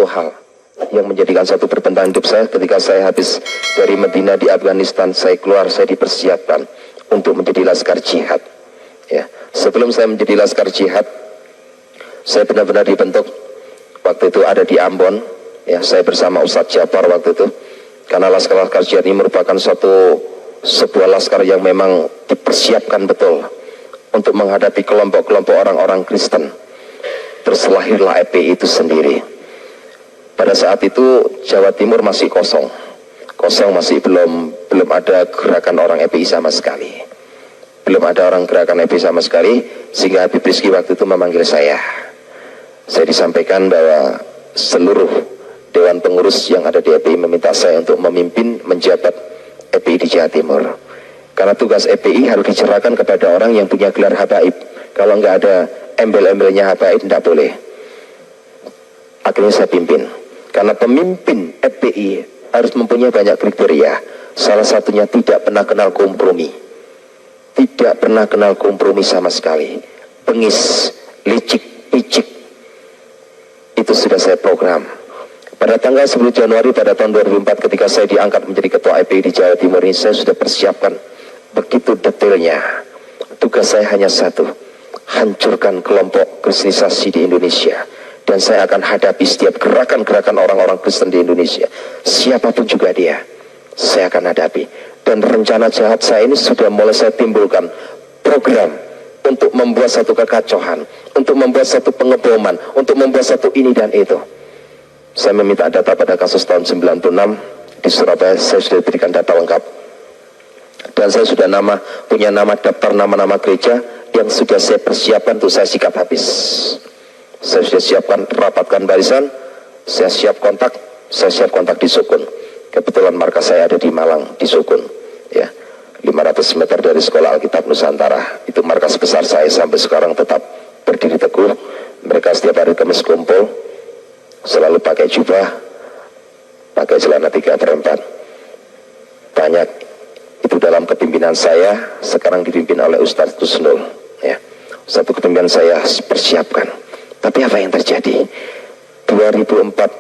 hal yang menjadikan satu pertentangan hidup saya ketika saya habis dari Medina di Afghanistan. Saya keluar, saya dipersiapkan untuk menjadi laskar jihad. Ya, sebelum saya menjadi laskar jihad, saya benar-benar dibentuk. Waktu itu ada di Ambon, ya, saya bersama Ustadz Jafar waktu itu. Karena laskar jihad ini merupakan sebuah laskar yang memang dipersiapkan betul untuk menghadapi kelompok-kelompok orang-orang Kristen. Terus lahirlah EPI itu sendiri. Pada saat itu Jawa Timur masih kosong, masih belum ada gerakan orang EPI sama sekali. Belum ada orang gerakan EPI sama sekali, sehingga Habib Rizki waktu itu memanggil saya. Saya disampaikan bahwa seluruh Dewan Pengurus yang ada di EPI meminta saya untuk memimpin menjabat EPI di Jawa Timur. Karena tugas EPI harus dicerahkan kepada orang yang punya gelar habaib. Kalau nggak ada embel-embelnya habaib, tidak boleh. Akhirnya saya pimpin. Karena pemimpin EPI harus mempunyai banyak kriteria. Salah satunya tidak pernah kenal kompromi. Tidak pernah kenal kompromi sama sekali. Bengis, licik, picik. Itu sudah saya program. Pada tanggal 10 Januari pada tahun 2004 ketika saya diangkat menjadi ketua EPI di Jawa Timur ini, saya sudah persiapkan begitu detailnya. Tugas saya hanya satu, hancurkan kelompok kristenisasi di Indonesia. Dan saya akan hadapi setiap gerakan-gerakan orang-orang Kristen di Indonesia. Siapapun juga dia, saya akan hadapi. Dan rencana jahat saya ini sudah mulai saya timbulkan program untuk membuat satu kekacauan, untuk membuat satu pengeboman, untuk membuat satu ini dan itu. Saya meminta data pada kasus tahun 96 di Surabaya. Saya sudah berikan data lengkap. Dan saya sudah punya nama daftar nama-nama gereja yang sudah saya persiapkan untuk saya sikat habis. Saya sudah siapkan, rapatkan barisan, saya siap kontak di Sukun. Kebetulan markas saya ada di Malang, di Sukun, ya, 500 meter dari Sekolah Alkitab Nusantara. Itu markas besar saya sampai sekarang tetap berdiri teguh. Mereka setiap hari Kamis kumpul, selalu pakai jubah, pakai celana 3/4. Banyak itu dalam kepimpinan saya, sekarang dipimpin oleh Ustadz Tusnul, ya. Satu kepimpinan saya persiapkan. Tapi apa yang terjadi? 2004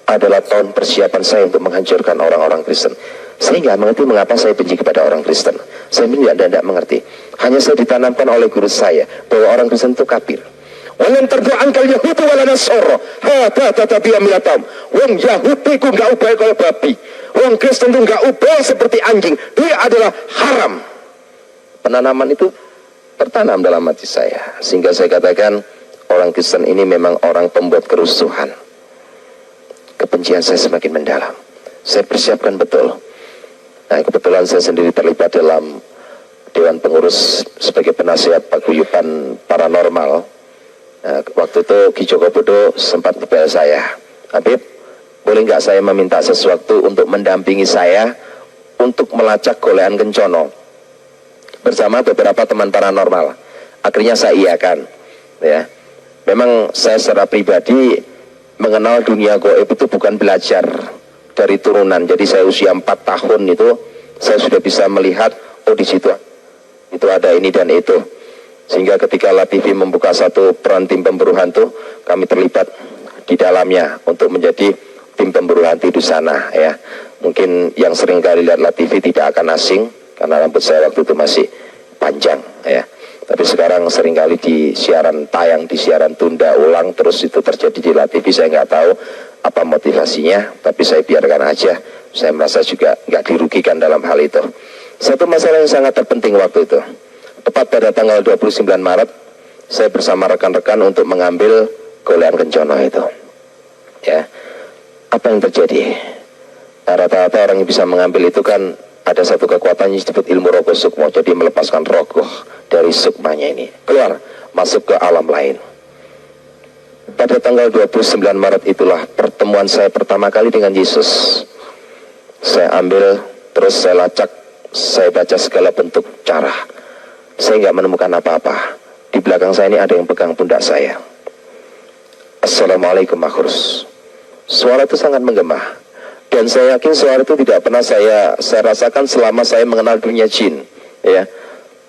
adalah tahun persiapan saya untuk menghancurkan orang-orang Kristen. Saya nggak mengerti mengapa saya benci kepada orang Kristen. Saya tidak mengerti. Hanya saya ditanamkan oleh guru saya bahwa orang Kristen itu kafir. Walan terdoan kal Yahudi wala Nasara. Tetapi amilatam. Wong Yahudi ku nggak ubah kalau babi. Wong Kristen itu nggak ubah seperti anjing. Dia adalah haram. Penanaman itu tertanam dalam hati saya, sehingga saya katakan orang Kristen ini memang orang pembuat kerusuhan. Kebencian saya semakin mendalam. Saya persiapkan betul. Nah, kebetulan saya sendiri terlibat dalam Dewan Pengurus sebagai penasihat paguyuban paranormal. Nah, waktu itu Ki Joko Bodo sempat dibayar saya, Habib, boleh nggak saya meminta sesuatu untuk mendampingi saya untuk melacak golean Kencono bersama beberapa teman paranormal. Akhirnya saya iakan, ya. Memang saya secara pribadi mengenal dunia goib itu bukan belajar dari turunan. Jadi saya usia 4 tahun itu saya sudah bisa melihat, oh di situ itu ada ini dan itu. Sehingga ketika LATV membuka satu peran tim pemburu hantu, kami terlibat di dalamnya untuk menjadi tim pemburu hantu di sana, ya. Mungkin yang sering kali lihat LATV tidak akan asing karena rambut saya waktu itu masih panjang, ya. Tapi sekarang seringkali di siaran tayang, di siaran tunda ulang, terus itu terjadi di LATV. Saya nggak tahu apa motivasinya, tapi saya biarkan aja. Saya merasa juga nggak dirugikan dalam hal itu. Satu masalah yang sangat terpenting waktu itu, tepat pada tanggal 29 Maret, saya bersama rekan-rekan untuk mengambil golean Kencono itu. Ya, apa yang terjadi? Rata-rata orang yang bisa mengambil itu kan ada satu kekuatan yang disebut ilmu rogo sukmo. Jadi melepaskan rogo dari sukmanya ini, keluar, masuk ke alam lain. Pada tanggal 29 Maret itulah pertemuan saya pertama kali dengan Yesus. Saya ambil, terus saya lacak, saya baca segala bentuk cara. Saya nggak menemukan apa-apa. Di belakang saya ini ada yang pegang pundak saya. Assalamualaikum Makhurus. Suara itu sangat menggema. Dan saya yakin suara itu tidak pernah saya rasakan selama saya mengenal dunia jin, ya.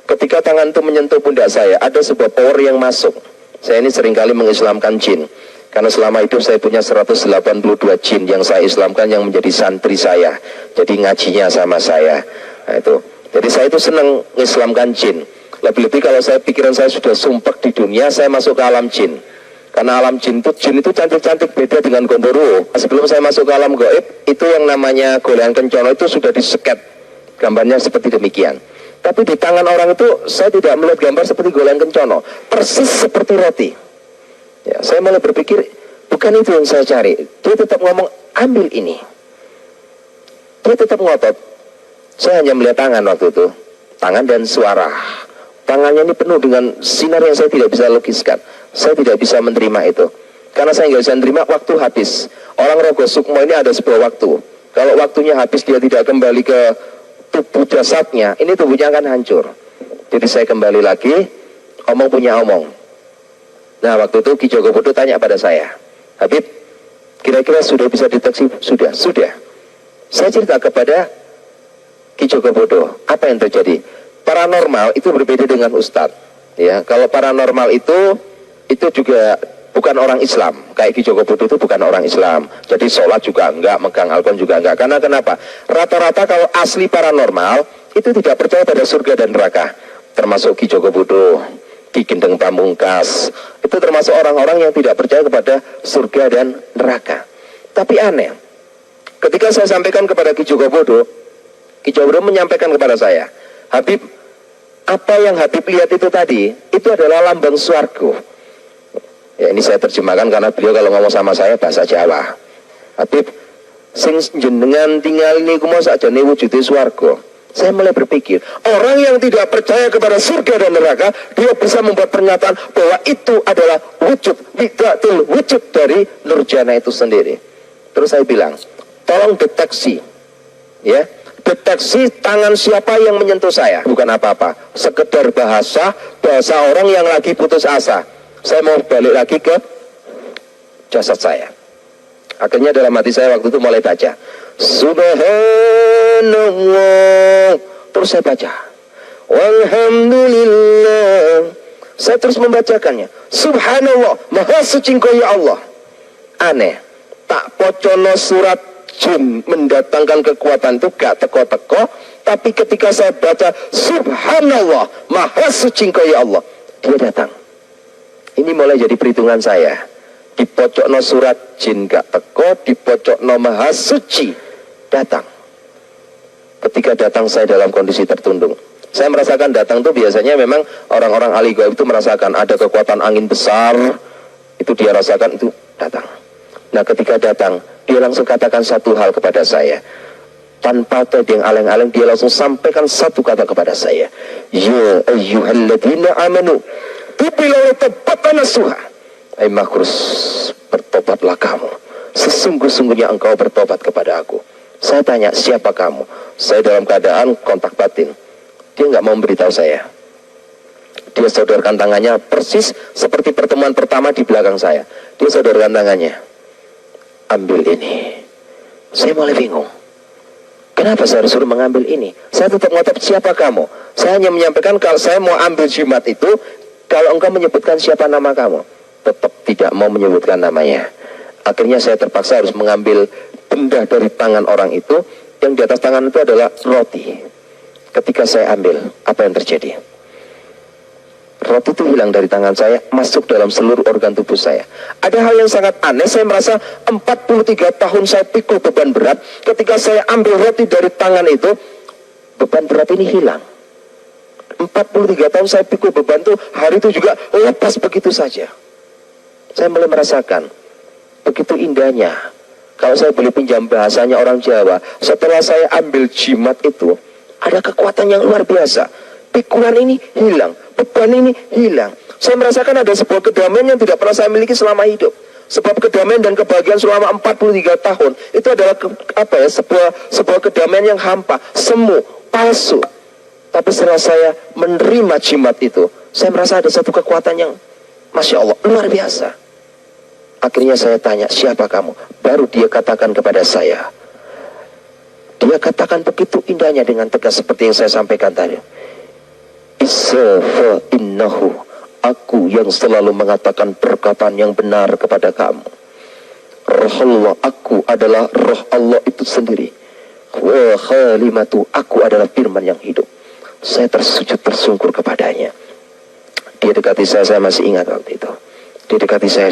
Ketika tangan itu menyentuh pundak saya, ada sebuah power yang masuk. Saya ini seringkali mengislamkan jin. Karena selama hidup saya punya 182 jin yang saya Islamkan, yang menjadi santri saya. Jadi ngajinya sama saya. Nah, itu. Jadi saya itu senang mengislamkan jin. Lebih-lebih kalau pikiran saya sudah sumpek di dunia, saya masuk ke alam jin. Karena alam jin itu cantik-cantik, beda dengan Gondoruo. Sebelum saya masuk ke alam gaib, itu yang namanya golean kencono itu sudah diseket. Gambarnya seperti demikian. Tapi di tangan orang itu saya tidak melihat gambar seperti golean kencono. Persis seperti roti. Ya, saya mulai berpikir, bukan itu yang saya cari. Dia tetap ngomong, ambil ini. Dia tetap ngotot. Saya hanya melihat tangan waktu itu. Tangan dan suara. Tangannya ini penuh dengan sinar yang saya tidak bisa logiskan. Saya tidak bisa menerima itu. Karena saya nggak bisa menerima, waktu habis. Orang Rogo Sukmo ini ada sebuah waktu. Kalau waktunya habis, dia tidak kembali ke tubuh jasadnya, ini tubuhnya akan hancur. Jadi saya kembali lagi, omong punya omong. Nah, waktu itu Ki Jogobodo tanya pada saya, Habib, kira-kira sudah bisa deteksi? Sudah. Saya cerita kepada Ki Jogobodo, apa yang terjadi? Paranormal itu berbeda dengan Ustadz. Ya, kalau paranormal itu juga bukan orang Islam. Kayak Ki Jogobodo itu bukan orang Islam. Jadi sholat juga enggak, megang alquran juga enggak. Karena kenapa? Rata-rata kalau asli paranormal itu tidak percaya pada surga dan neraka. Termasuk Ki Jogobodo, Ki Gendeng Pamungkas, itu termasuk orang-orang yang tidak percaya kepada surga dan neraka. Tapi aneh, ketika saya sampaikan kepada Ki Jogobodo menyampaikan kepada saya, Habib, apa yang Habib lihat itu tadi, itu adalah lambang swargo. Ya, ini saya terjemahkan karena beliau kalau ngomong sama saya bahasa Jawa. Habib, sing jenengan tinggal ini kumo sakjane wujude swarga. Saya mulai berpikir, orang yang tidak percaya kepada surga dan neraka, dia bisa membuat pernyataan bahwa itu adalah wujud, bidatul wujud dari Nurjana itu sendiri. Terus saya bilang, tolong deteksi, ya, deteksi tangan siapa yang menyentuh saya. Bukan apa-apa, sekedar bahasa orang yang lagi putus asa. Saya mau balik lagi ke jasad saya. Akhirnya dalam hati saya waktu itu mulai baca, Subhanallah. Terus saya baca, Walhamdulillah. Saya terus membacakannya, Subhanallah, Maha Suci Engkau ya Allah. Aneh, tak pocono surat jin mendatangkan kekuatan itu gak teko-teko. Tapi ketika saya baca Subhanallah, Maha Suci Engkau ya Allah, dia datang. Ini mulai jadi perhitungan saya. Di pojokno surat jin gak teko, di pojokno Maha Suci datang. Ketika datang saya dalam kondisi tertundung. Saya merasakan datang itu biasanya memang orang-orang ahli gaib itu merasakan ada kekuatan angin besar, itu dia rasakan, itu datang. Nah, ketika datang, dia langsung katakan satu hal kepada saya. Tanpa tedeng aleng-aleng, dia langsung sampaikan satu kata kepada saya. Ya ayyuhalladzina amanu, tubilau tabatan nasuha. Hai makhluk, bertobatlah kamu. Sesungguh-sungguhnya engkau bertobat kepada aku. Saya tanya, siapa kamu? Saya dalam keadaan kontak batin. Dia nggak mau memberitahu saya. Dia sodorkan tangannya persis seperti pertemuan pertama di belakang saya. Dia sodorkan tangannya. Ambil ini. Saya mulai bingung. Kenapa saya harus suruh mengambil ini? Saya tetap ngotot, siapa kamu? Saya hanya menyampaikan kalau saya mau ambil jimat itu, kalau engkau menyebutkan siapa nama kamu. Tetap tidak mau menyebutkan namanya. Akhirnya saya terpaksa harus mengambil benda dari tangan orang itu. Yang di atas tangan itu adalah roti. Ketika saya ambil, apa yang terjadi? Roti itu hilang dari tangan saya, masuk dalam seluruh organ tubuh saya. Ada hal yang sangat aneh. Saya merasa 43 tahun saya pikul beban berat. Ketika saya ambil roti dari tangan itu, beban berat ini hilang. 43 tahun saya pikul beban itu, hari itu juga lepas begitu saja. Saya mulai merasakan begitu indahnya. Kalau saya boleh pinjam bahasanya orang Jawa, setelah saya ambil jimat itu, ada kekuatan yang luar biasa. Pikulan ini hilang, beban ini hilang. Saya merasakan ada sebuah kedamaian yang tidak pernah saya miliki selama hidup. Sebab kedamaian dan kebahagiaan selama 43 tahun itu adalah sebuah kedamaian yang hampa, semu, palsu. Tapi setelah saya menerima jimat itu, saya merasa ada satu kekuatan yang Masya Allah, luar biasa. Akhirnya saya tanya, siapa kamu? Baru dia katakan kepada saya. Dia katakan begitu indahnya dengan tegas seperti yang saya sampaikan tadi. Innahu Aku yang selalu mengatakan perkataan yang benar kepada kamu. Roh Allah, aku adalah roh Allah itu sendiri. Wa khalimatu, aku adalah firman yang hidup. Saya tersujud tersungkur kepadanya. Dia dekati saya masih ingat waktu itu. Dia dekati saya,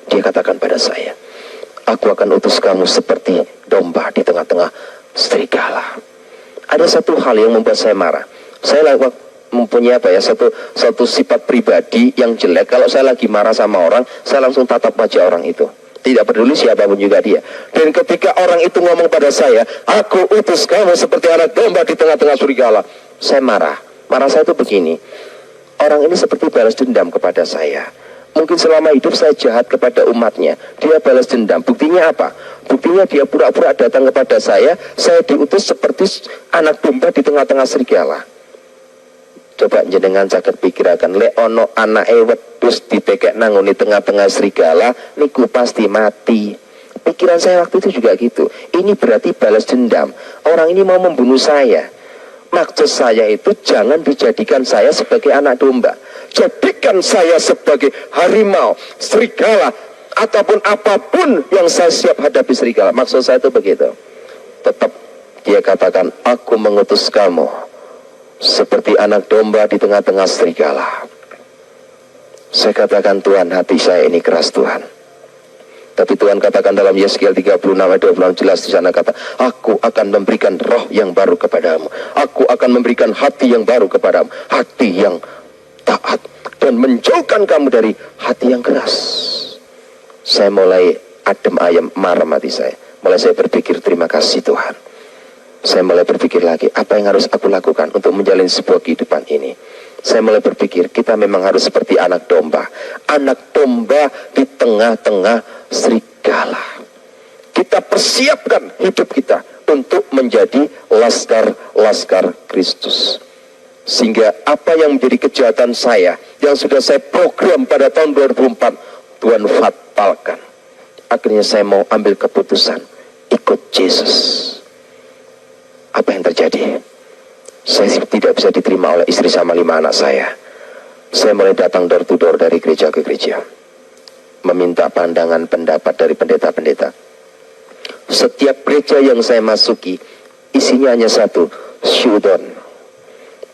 dia katakan pada saya, aku akan utus kamu seperti domba di tengah-tengah serigala. Ada satu hal yang membuat saya marah. Saya mempunyai satu sifat pribadi yang jelek. Kalau saya lagi marah sama orang, saya langsung tatap wajah orang itu, tidak peduli siapapun juga dia. Dan ketika orang itu ngomong pada saya, aku utus kamu seperti anak domba di tengah-tengah serigala, saya marah. Marah saya itu begini, orang ini seperti balas dendam kepada saya. Mungkin selama hidup saya jahat kepada umatnya, dia balas dendam. Buktinya apa? Buktinya dia pura-pura datang kepada saya diutus seperti anak domba di tengah-tengah serigala. Coba jenengan saged pikiraken, lek ono anake wedhus ditekek nangoni tengah-tengah serigala, niku pasti mati. Pikiran saya waktu itu juga gitu. Ini berarti balas dendam. Orang ini mau membunuh saya. Maksud saya itu, jangan dijadikan saya sebagai anak domba. Jadikan saya sebagai harimau, serigala, ataupun apapun yang saya siap hadapi serigala. Maksud saya itu begitu. Tetap dia katakan, aku mengutus kamu seperti anak domba di tengah-tengah serigala. Saya katakan, Tuhan, hati saya ini keras, Tuhan. Tapi Tuhan katakan dalam Yeskiel 36 ayat 26 jelas di sana kata, aku akan memberikan roh yang baru kepadamu. Aku akan memberikan hati yang baru kepadamu. Hati yang taat. Dan menjauhkan kamu dari hati yang keras. Saya mulai adem ayem marah hati saya. Mulai saya berpikir, terima kasih Tuhan. Saya mulai berpikir lagi, apa yang harus aku lakukan untuk menjalani sebuah kehidupan ini. Saya mulai berpikir, kita memang harus seperti anak domba. Anak domba di tengah-tengah serigala. Kita persiapkan hidup kita untuk menjadi laskar Kristus. Sehingga apa yang menjadi kejahatan saya, yang sudah saya program pada tahun 2004, Tuhan fatalkan. Akhirnya saya mau ambil keputusan, ikut Yesus. Apa yang terjadi? Saya tidak bisa diterima oleh istri sama 5 anak saya. Saya mulai datang door to door dari gereja ke gereja, meminta pandangan pendapat dari pendeta-pendeta. Setiap gereja yang saya masuki, isinya hanya satu, syudon.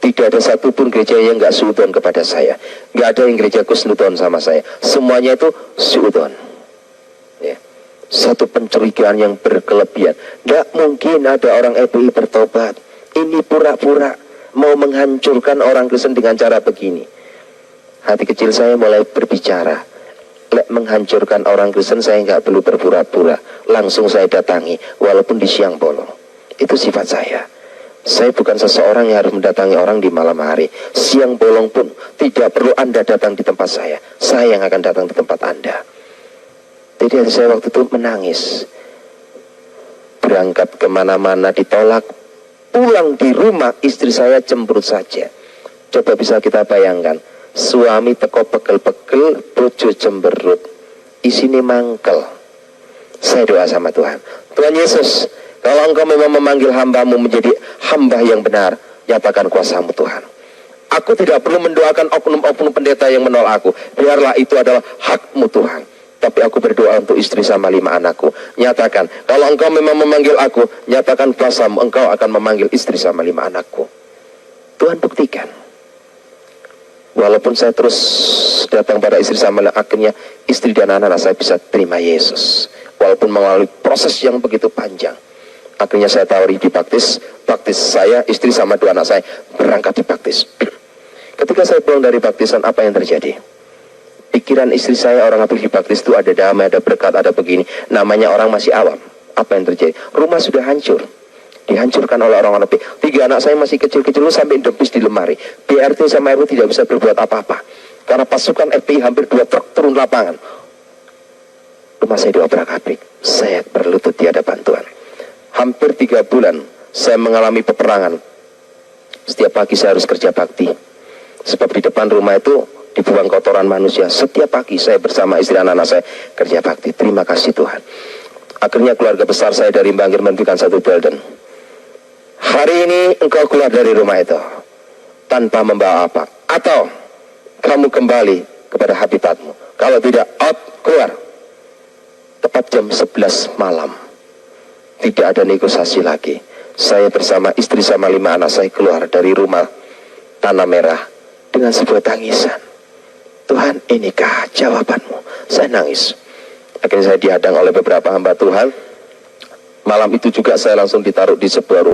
Tidak ada satupun gereja yang gak syudon kepada saya. Gak ada yang gereja kusnudon sama saya. Semuanya itu syudon. Ya. Satu pencurigaan yang berkelebihan. Gak mungkin ada orang FPI bertobat. Ini pura-pura mau menghancurkan orang Kristen dengan cara begini. Hati kecil saya mulai berbicara. Lek menghancurkan orang Kristen saya nggak perlu berpura-pura. Langsung saya datangi walaupun di siang bolong. Itu sifat saya. Saya bukan seseorang yang harus mendatangi orang di malam hari. Siang bolong pun tidak perlu Anda datang di tempat saya. Saya yang akan datang di tempat Anda. Jadi saya waktu itu menangis. Berangkat kemana-mana ditolak. Pulang di rumah istri saya cemberut saja. Coba bisa kita bayangkan. Suami teko pegel-pegel, bojo cemberut. Isine mangkel. Saya doa sama Tuhan. Tuhan Yesus, kalau Engkau memang memanggil hamba-Mu menjadi hamba yang benar, nyatakan kuasa-Mu Tuhan. Aku tidak perlu mendoakan oknum-oknum pendeta yang menolak aku. Biarlah itu adalah hak-Mu Tuhan. Tapi aku berdoa untuk istri sama 5 anakku. Nyatakan, kalau Engkau memang memanggil aku, nyatakan kuasa-Mu, Engkau akan memanggil istri sama 5 anakku. Tuhan buktikan. Walaupun saya terus datang pada istri sama akhirnya istri dan anak-anak saya bisa terima Yesus. Walaupun melalui proses yang begitu panjang. Akhirnya saya tawari dibaptis. Baptis saya, istri sama 2 anak saya berangkat dibaptis. Ketika saya pulang dari baptisan, apa yang terjadi? Pikiran istri saya, orang habis dibaptis itu ada damai, ada berkat, ada begini. Namanya orang masih awam. Apa yang terjadi? Rumah sudah hancur. Dihancurkan oleh orang-orang FPI. 3 anak saya masih kecil-kecil sampai debus di lemari. BRT sama RW tidak bisa berbuat apa-apa. Karena pasukan FPI hampir 2 truk turun lapangan. Rumah saya diobrak-abrik. Saya berlutut di hadapan Tuhan. Hampir 3 bulan saya mengalami peperangan. Setiap pagi saya harus kerja bakti. Sebab di depan rumah itu dibuang kotoran manusia. Setiap pagi saya bersama istri anak-anak saya kerja bakti. Terima kasih Tuhan. Akhirnya keluarga besar saya dari Bangkir memberikan satu Belden. Hari ini engkau keluar dari rumah itu tanpa membawa apa. Atau kamu kembali kepada habitatmu. Kalau tidak, out, keluar. Tepat jam 11 malam. Tidak ada negosiasi lagi. Saya bersama istri sama 5 anak saya keluar dari rumah Tanah Merah dengan sebuah tangisan. Tuhan, inikah jawabanmu? Saya nangis. Akhirnya saya dihadang oleh beberapa hamba Tuhan. Malam itu juga saya langsung ditaruh di sebuah rumah.